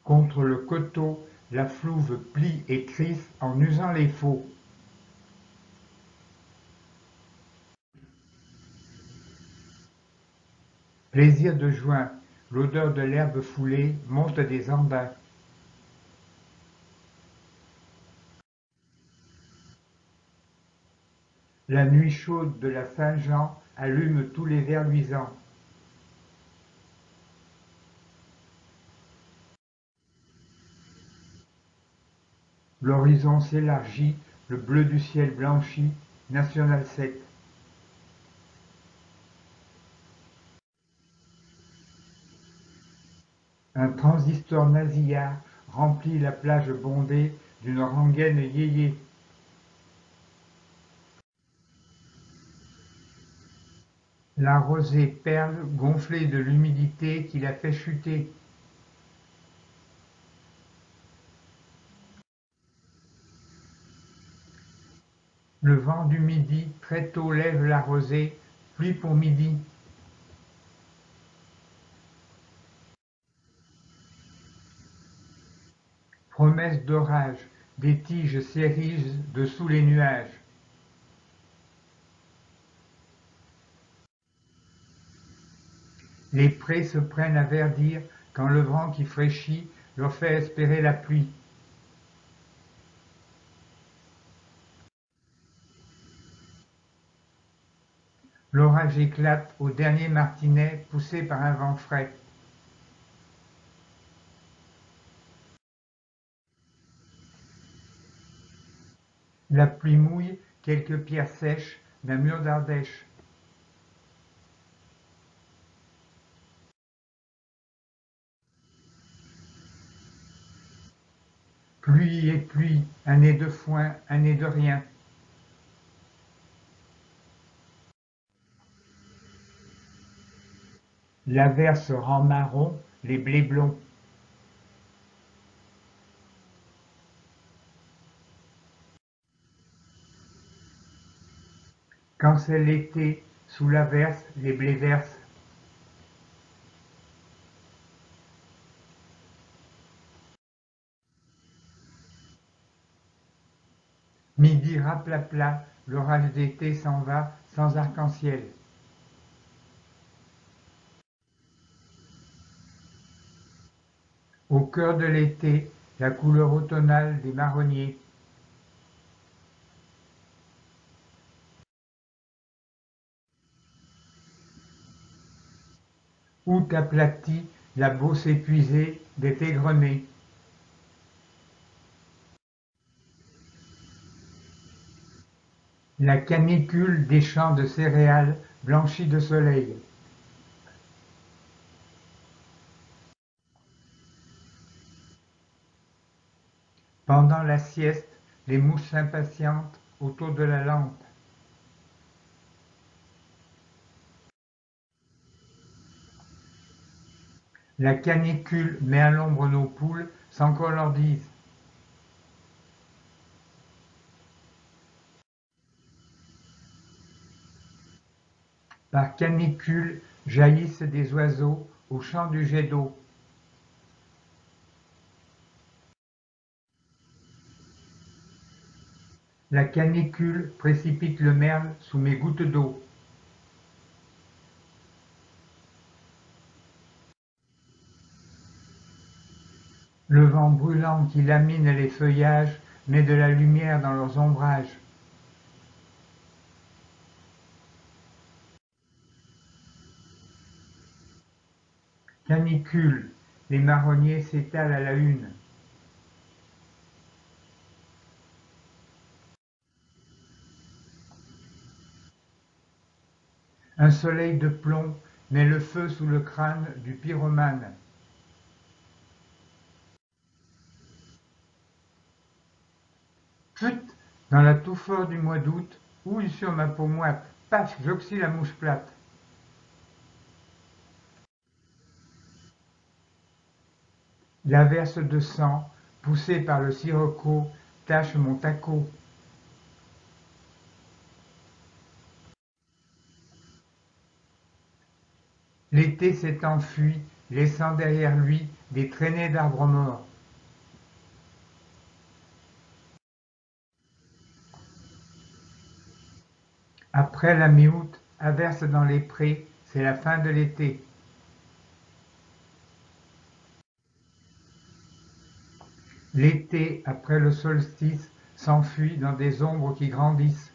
Contre le coteau, la flouve plie et crisse en usant les faux. Plaisir de juin, l'odeur de l'herbe foulée monte des andins. La nuit chaude de la Saint-Jean allume tous les vers luisants. L'horizon s'élargit, le bleu du ciel blanchit, National 7. Un transistor nasillard remplit la plage bondée d'une rengaine yéyé. La rosée perle gonflée de l'humidité qui la fait chuter. Le vent du midi très tôt lève la rosée, pluie pour midi. Promesse d'orage, des tiges s'érigent dessous les nuages. Les prés se prennent à verdir quand le vent qui fraîchit leur fait espérer la pluie. L'orage éclate au dernier martinet poussé par un vent frais. La pluie mouille quelques pierres sèches d'un mur d'Ardèche. Pluie et pluie, année de foin, année de rien. L'averse rend marron les blés blonds. Quand c'est l'été, sous l'averse, les blés versent. Midi raplapla, l'orage d'été s'en va sans arc-en-ciel. Au cœur de l'été, la couleur automnale des marronniers. Août aplati, la beauce épuisée des égrenés. La canicule des champs de céréales blanchis de soleil. Pendant la sieste, les mouches s'impatientent autour de la lampe. La canicule met à l'ombre nos poules sans qu'on leur dise. Par canicule jaillissent des oiseaux au chant du jet d'eau. La canicule précipite le merle sous mes gouttes d'eau. Le vent brûlant qui lamine les feuillages met de la lumière dans leurs ombrages. Canicule, les marronniers s'étalent à la une. Un soleil de plomb met le feu sous le crâne du pyromane. Chut! Dans la touffeur du mois d'août, houille sur ma peau moite, paf, j'oxy la mouche plate. L'averse de sang, poussée par le sirocco, tache mon taco. L'été s'est enfui, laissant derrière lui des traînées d'arbres morts. Après la mi-août, averse dans les prés, c'est la fin de l'été. L'été, après le solstice, s'enfuit dans des ombres qui grandissent.